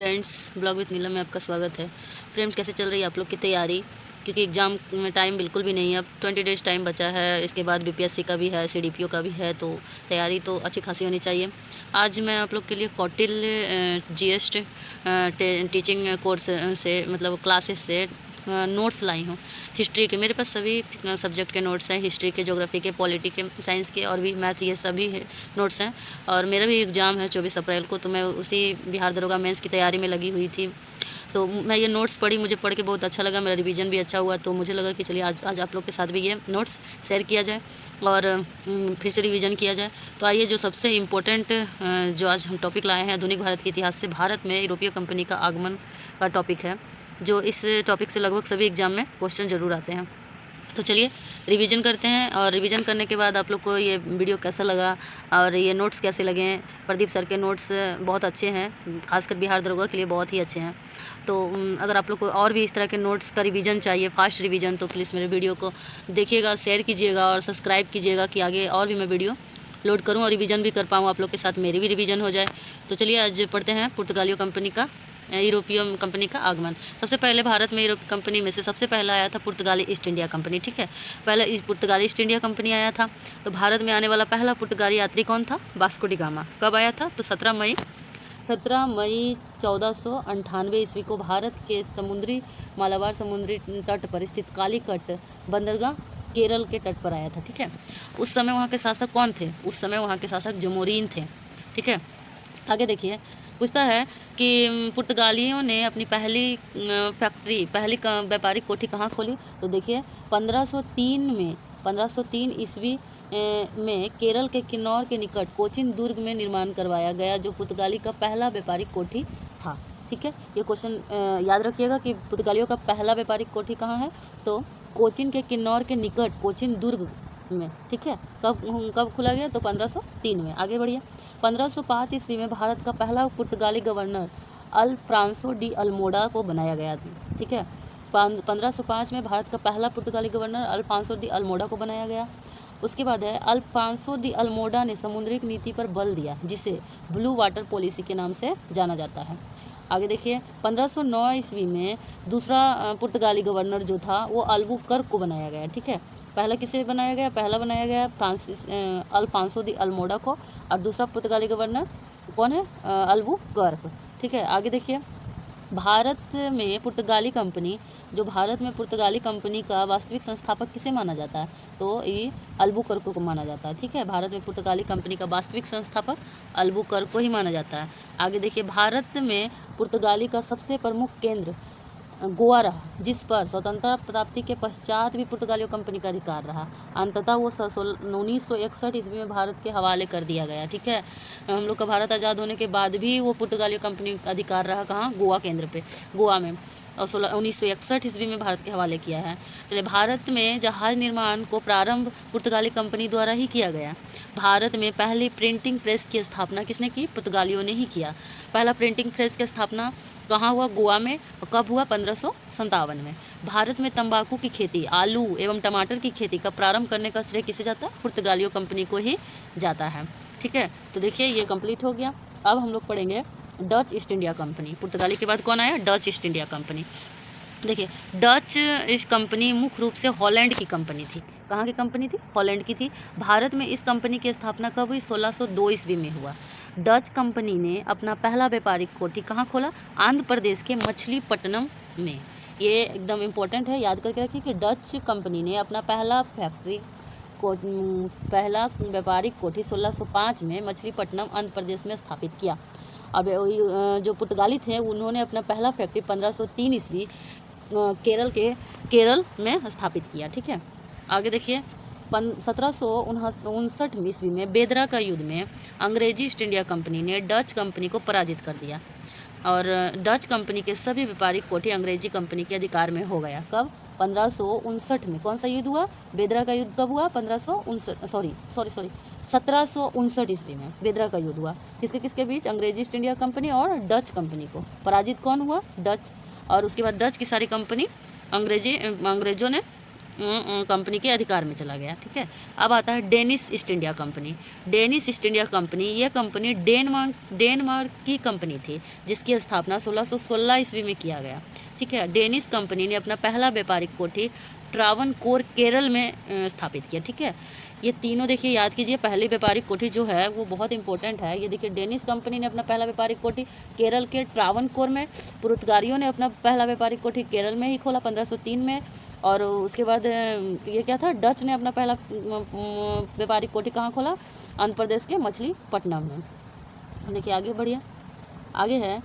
Friends, blog with नीलम में आपका स्वागत है। फ्रेंड्स, कैसे चल रही है आप लोग की तैयारी? क्योंकि एग्ज़ाम में टाइम बिल्कुल भी नहीं है, अब 20 डेज़ टाइम बचा है। इसके बाद बीपीएससी का भी है, सीडीपीओ का भी है, तो तैयारी तो अच्छी खासी होनी चाहिए। आज मैं आप लोग के लिए कौटिल्य जीएस टीचिंग कोर्स से मतलब क्लासेस से नोट्स लाई हूँ। हिस्ट्री के मेरे पास सभी सब्जेक्ट के नोट्स हैं, हिस्ट्री के, ज्योग्राफी के, पॉलिटी के, साइंस के और भी मैथ, ये सभी नोट्स हैं। और मेरा भी एग्ज़ाम है 24 अप्रैल को, तो मैं उसी बिहार दरोगा मेंस की तैयारी में लगी हुई थी। तो मैं ये नोट्स पढ़ी, मुझे पढ़ के बहुत अच्छा लगा, मेरा रिवीजन भी अच्छा हुआ। तो मुझे लगा कि चलिए आज आप लोग के साथ भी ये नोट्स शेयर किया जाए और फिर से रिवीजन किया जाए। तो आइए, जो सबसे इम्पोर्टेंट जो आज हम टॉपिक लाए हैं, आधुनिक भारत के इतिहास से भारत में यूरोपीय कंपनी का आगमन का टॉपिक है। जो इस टॉपिक से लगभग सभी एग्ज़ाम में क्वेश्चन ज़रूर आते हैं। तो चलिए रिवीजन करते हैं, और रिवीजन करने के बाद आप लोग को ये वीडियो कैसा लगा और ये नोट्स कैसे लगे हैं। प्रदीप सर के नोट्स बहुत अच्छे हैं, खासकर बिहार दरोगा के लिए बहुत ही अच्छे हैं। तो अगर आप लोग को और भी इस तरह के नोट्स का रिवीजन चाहिए, फास्ट रिवीजन, तो प्लीज़ मेरे वीडियो को देखिएगा, शेयर कीजिएगा और सब्सक्राइब कीजिएगा कि आगे और भी मैं वीडियो लोड करूँ और रिवीजन भी कर पाऊँ, आप लोग के साथ मेरी भी रिवीजन हो जाए। तो चलिए आज पढ़ते हैं पुर्तगालियों कंपनी का, यूरोपीय कंपनी का आगमन। सबसे पहले भारत में यूरोपीय कंपनी में से सबसे पहला आया था पुर्तगाली ईस्ट इंडिया कंपनी। ठीक है, पहले पुर्तगाली ईस्ट इंडिया कंपनी आया था। तो भारत में आने वाला पहला पुर्तगाली यात्री कौन था? Vasco D gamma. कब आया था? तो 17 मई 1498 ईस्वी को भारत के समुद्री मालाबार समुद्री तट पर स्थित कालीकट बंदरगाह केरल के तट पर आया था। ठीक है, उस समय वहाँ के शासक कौन थे? उस समय वहाँ के शासक जमोरीन थे। ठीक है, आगे देखिए, पूछता है कि पुर्तगालियों ने अपनी पहली फैक्ट्री, पहली व्यापारिक कोठी कहाँ खोली? तो देखिए 1503 ईस्वी में केरल के किन्नौर के निकट कोचिन दुर्ग में निर्माण करवाया गया, जो पुर्तगाली का पहला व्यापारिक कोठी था। ठीक है, ये क्वेश्चन याद रखिएगा कि पुर्तगालियों का पहला व्यापारिक कोठी कहाँ है? तो कोचिन के किन्नौर के निकट कोचिन दुर्ग में। ठीक है, कब खुला गया? तो 1503 में। आगे बढ़िए, 1505 ईस्वी में भारत का पहला पुर्तगाली गवर्नर अल्फ्रांसो डी अल्मोडा को बनाया गया। ठीक है, 1505 में भारत का पहला पुर्तगाली गवर्नर अल्फांसो डी अल्मोडा को बनाया गया। उसके बाद है, अल्फांसो डी अल्मोडा ने समुद्रिक नीति पर बल दिया, जिसे ब्लू वाटर पॉलिसी के नाम से जाना जाता है। आगे देखिए, 1509 ईस्वी में दूसरा पुर्तगाली गवर्नर जो था वो अल्बुकर्क को बनाया गया। ठीक है, पहला किसे बनाया गया? पहला बनाया गया अल्फांसो दी अल्मोडा को, और दूसरा पुर्तगाली गवर्नर कौन है? अल्बुकर्क। ठीक है, आगे देखिए, भारत में पुर्तगाली कंपनी, जो भारत में पुर्तगाली कंपनी का वास्तविक संस्थापक किसे माना जाता है? तो ये अल्बुकर्क को माना जाता है। ठीक है, भारत में पुर्तगाली कंपनी का वास्तविक संस्थापक अल्बुकर्क को ही माना जाता है। आगे देखिए, भारत में पुर्तगाली का सबसे प्रमुख केंद्र गोवा रहा, जिस पर स्वतंत्रता प्राप्ति के पश्चात भी पुर्तगालियों कंपनी का अधिकार रहा। अंततः वो 1961 ईस्वी में भारत के हवाले कर दिया गया। ठीक है, हम लोग का भारत आज़ाद होने के बाद भी वो पुर्तगालियों कंपनी का अधिकार रहा। कहाँ? गोवा केंद्र पे, गोवा में, और 1961 ईस्वी में भारत के हवाले किया है। चलिए, भारत में जहाज निर्माण को प्रारंभ पुर्तगाली कंपनी द्वारा ही किया गया। भारत में पहली प्रिंटिंग प्रेस की स्थापना किसने की? पुर्तगालियों ने ही किया। पहला प्रिंटिंग प्रेस की स्थापना कहाँ हुआ? गोवा में। और कब हुआ? 1557 में। भारत में तंबाकू की खेती, आलू एवं टमाटर की खेती का प्रारंभ करने का श्रेय किसे जाता है? पुर्तगालियों कंपनी को ही जाता है। ठीक है, तो देखिए ये कंप्लीट हो गया। अब हम लोग पढ़ेंगे डच ईस्ट इंडिया कंपनी। पुर्तगाली के बाद कौन आया? Dutch east India company. देखिए, डच ईस्ट कंपनी मुख्य रूप से हॉलैंड की कंपनी थी। कहाँ की कंपनी थी? हॉलैंड की थी। भारत में इस कंपनी की स्थापना कब हुई? 1602 ईस्वी में हुआ। डच कंपनी ने अपना पहला व्यापारिक कोठी कहाँ खोला? आंध्र प्रदेश के मछलीपट्टनम में। ये एकदम इम्पोर्टेंट है, याद करके रखिए कि डच कंपनी ने अपना पहला पहला व्यापारिक कोठी 1605 में मछलीपट्टनम आंध्र प्रदेश में स्थापित किया। अब जो पुर्तगाली थे उन्होंने अपना पहला फैक्ट्री 1503 ईस्वी केरल में स्थापित किया। ठीक है, आगे देखिए, 1759 ईस्वी में बेदरा का युद्ध में अंग्रेजी ईस्ट इंडिया कंपनी ने डच कंपनी को पराजित कर दिया, और डच कंपनी के सभी व्यापारिक कोठी अंग्रेजी कंपनी के अधिकार में हो गया। कब? 1559 में। कौन सा युद्ध हुआ? बेदरा का युद्ध कब हुआ? 1759 ईस्वी में बेदरा का युद्ध हुआ। किसके किसके बीच? अंग्रेजी ईस्ट इंडिया कंपनी और डच कंपनी को। पराजित कौन हुआ? डच। और उसके बाद डच की सारी कंपनी अंग्रेजों ने कंपनी के अधिकार में चला गया। ठीक है, अब आता है Danish east India company. Danish east India company, ये कंपनी डेनमार्क की कंपनी थी, जिसकी स्थापना 1616 ईस्वी में किया गया। ठीक है, डेनिश कंपनी ने अपना पहला व्यापारिक कोठी ट्रावनकोर केरल में स्थापित किया। ठीक है, ये तीनों देखिए याद कीजिए, पहली व्यापारिक कोठी जो है वो बहुत इंपॉर्टेंट है। ये देखिए, डेनिश कंपनी ने अपना पहला व्यापारिक कोठी केरल के ट्रावनकोर में, पुर्तगालियों ने अपना पहला व्यापारिक कोठी केरल में ही खोला 1503 में, और उसके बाद ये क्या था, डच ने अपना पहला व्यापारिक कोठी कहाँ खोला, आंध्र प्रदेश के मछलीपट्टनम में। देखिए आगे बढ़िया, आगे है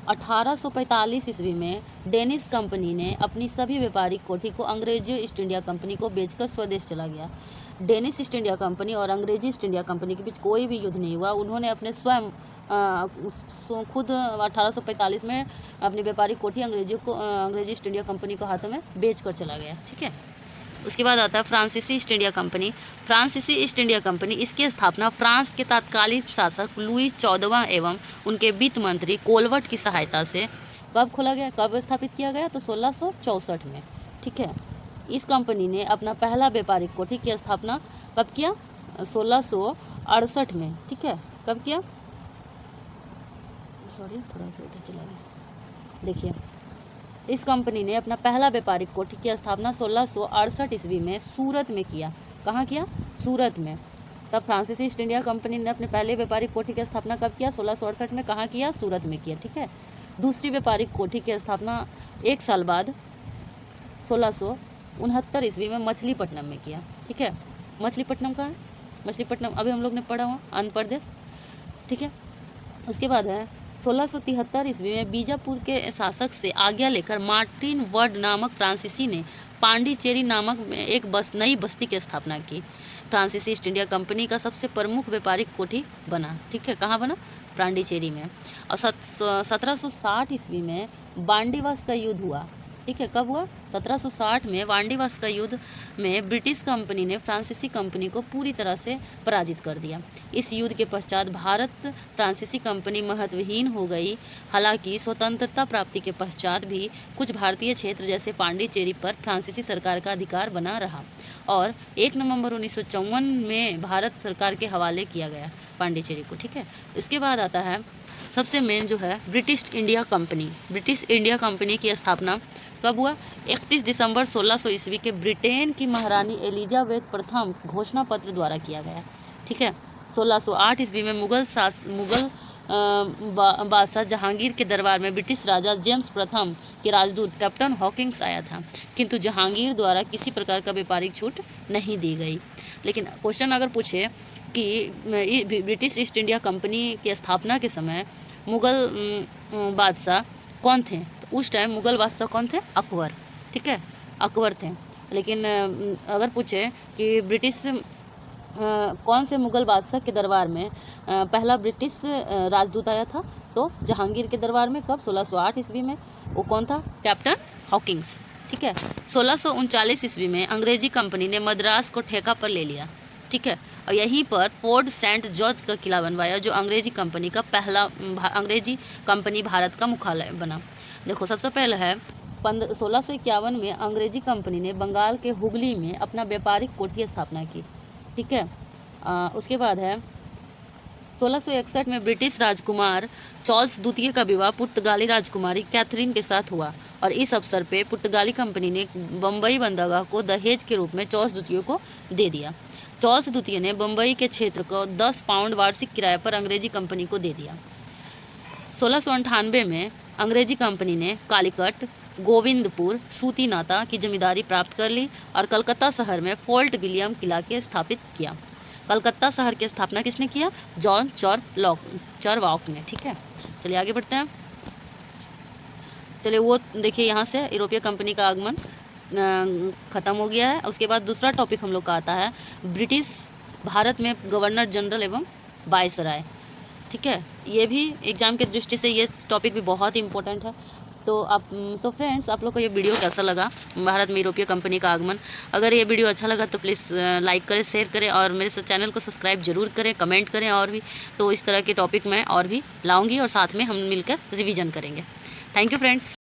1845 ईस्वी में डेनिश कंपनी ने अपनी सभी व्यापारिक कोठी को अंग्रेजी ईस्ट इंडिया कंपनी को बेचकर स्वदेश चला गया। डेनिश ईस्ट इंडिया कंपनी और अंग्रेजी ईस्ट इंडिया कंपनी के बीच कोई भी युद्ध नहीं हुआ। उन्होंने अपने स्वयं खुद 1845 में अपनी व्यापारिक कोठी अंग्रेजी ईस्ट इंडिया कंपनी को हाथों में बेच कर चला गया। ठीक है, उसके बाद आता है फ्रांसीसी ईस्ट इंडिया कंपनी। फ्रांसीसी ईस्ट इंडिया कंपनी, इसकी स्थापना फ्रांस के तत्कालीन शासक लुई 14वां एवं उनके वित्त मंत्री कोलवर्ट की सहायता से कब खोला गया, कब स्थापित किया गया, तो 1664 में। ठीक है, इस कंपनी ने अपना पहला व्यापारिक कोठी की स्थापना कब किया, 1668 में। ठीक है, कब किया, सॉरी थोड़ा सा इधर चला गया। देखिए, इस कंपनी ने अपना पहला व्यापारिक कोठी की स्थापना 1668 ईस्वी में सूरत में किया। कहाँ किया, सूरत में। तब फ्रांसीसी ईस्ट इंडिया कंपनी ने अपने पहले व्यापारिक कोठी की स्थापना कब किया, 1668 में। कहाँ किया, सूरत में किया। ठीक है, दूसरी व्यापारिक कोठी की स्थापना एक साल बाद 1669 ईस्वी में मछलीपट्टनम में किया। ठीक है, मछलीपट्टनम कहाँ है, मछलीपट्टनम अभी हम लोग ने पढ़ा हुआ, आंध्र प्रदेश। ठीक है, उसके बाद है 1673 ईस्वी में बीजापुर के शासक से आज्ञा लेकर मार्टिन वर्ड नामक फ्रांसीसी ने पांडिचेरी नामक में एक नई बस्ती की स्थापना की। फ्रांसीसी ईस्ट इंडिया कंपनी का सबसे प्रमुख व्यापारिक कोठी बना। ठीक है, कहाँ बना, पांडिचेरी में। और 1760 ईस्वी में बांडीवास का युद्ध हुआ। ठीक है, कब हुआ, 1760 में वांडीवास का युद्ध में ब्रिटिश कंपनी ने फ्रांसीसी कंपनी को पूरी तरह से पराजित कर दिया। इस युद्ध के पश्चात भारत फ्रांसीसी कंपनी महत्वहीन हो गई। हालांकि स्वतंत्रता प्राप्ति के पश्चात भी कुछ भारतीय क्षेत्र जैसे पांडिचेरी पर फ्रांसीसी सरकार का अधिकार बना रहा और 1 नवंबर 1954 में भारत सरकार के हवाले किया गया पांडिचेरी को। ठीक है, इसके बाद आता है सबसे मेन जो है British India company. British India company की स्थापना कब हुआ, 31 दिसंबर 1600 ईस्वी के ब्रिटेन की महारानी एलिजाबेथ प्रथम घोषणा पत्र द्वारा किया गया। ठीक है, 1608 ईस्वी में मुगल बादशाह जहांगीर के दरबार में ब्रिटिश राजा जेम्स प्रथम के राजदूत कैप्टन हॉकिंग्स आया था, किंतु जहांगीर द्वारा किसी प्रकार का व्यापारिक छूट नहीं दी गई। लेकिन क्वेश्चन अगर पूछे कि ब्रिटिश ईस्ट इंडिया कंपनी की स्थापना के समय मुगल बादशाह कौन थे, तो उस टाइम मुगल बादशाह कौन थे, अकबर। ठीक है, अकबर थे। लेकिन अगर पूछे कि ब्रिटिश कौन से मुगल बादशाह के दरबार में पहला ब्रिटिश राजदूत आया था, तो जहांगीर के दरबार में कब, 1608 ईस्वी में। वो कौन था, कैप्टन हॉकिंग्स। ठीक है, 1639 ईस्वी में अंग्रेजी कंपनी ने मद्रास को ठेका पर ले लिया। ठीक है, और यहीं पर फोर्ट सेंट जॉर्ज का किला बनवाया, जो अंग्रेजी कंपनी का पहला अंग्रेजी कंपनी भारत का मुख्यालय बना। देखो, सबसे पहले है 1651 में अंग्रेजी कंपनी ने बंगाल के हुगली में अपना व्यापारिक कोठी स्थापना की। ठीक है, उसके बाद है 1661 में ब्रिटिश राजकुमार चार्ल्स द्वितीय का विवाह पुर्तगाली राजकुमारी कैथरीन के साथ हुआ और इस अवसर पे पुर्तगाली कंपनी ने बम्बई बंदरगाह को दहेज के रूप में चार्ल्स द्वितीय को दे दिया। चार्ल्स द्वितीय ने बम्बई के क्षेत्र को 10 पाउंड वार्षिक किराए पर अंग्रेजी कंपनी को दे दिया। 1698 में अंग्रेजी कंपनी ने कालीकट, गोविंदपुर, सूतीनाता की जमींदारी प्राप्त कर ली और कलकत्ता शहर में फोर्ट विलियम किला के स्थापित किया। कलकत्ता शहर की स्थापना किसने किया, जॉन चरवाक ने। ठीक है, चलिए आगे बढ़ते हैं। चलिए वो देखिए, यहाँ से यूरोपीय कंपनी का आगमन ख़त्म हो गया है। उसके बाद दूसरा टॉपिक हम लोग का आता है ब्रिटिश भारत में गवर्नर जनरल एवं वायसराय। ठीक है, ये भी एग्जाम के दृष्टि से ये टॉपिक भी बहुत इंपॉर्टेंट है। तो फ्रेंड्स, आप लोग को ये वीडियो कैसा लगा, भारत में यूरोपीय कंपनी का आगमन। अगर ये वीडियो अच्छा लगा तो प्लीज़ लाइक करें, शेयर करें और मेरे चैनल को सब्सक्राइब जरूर करें, कमेंट करें। और भी तो इस तरह के टॉपिक मैं और भी लाऊंगी और साथ में हम मिलकर रिवीजन करेंगे। Thank you friends.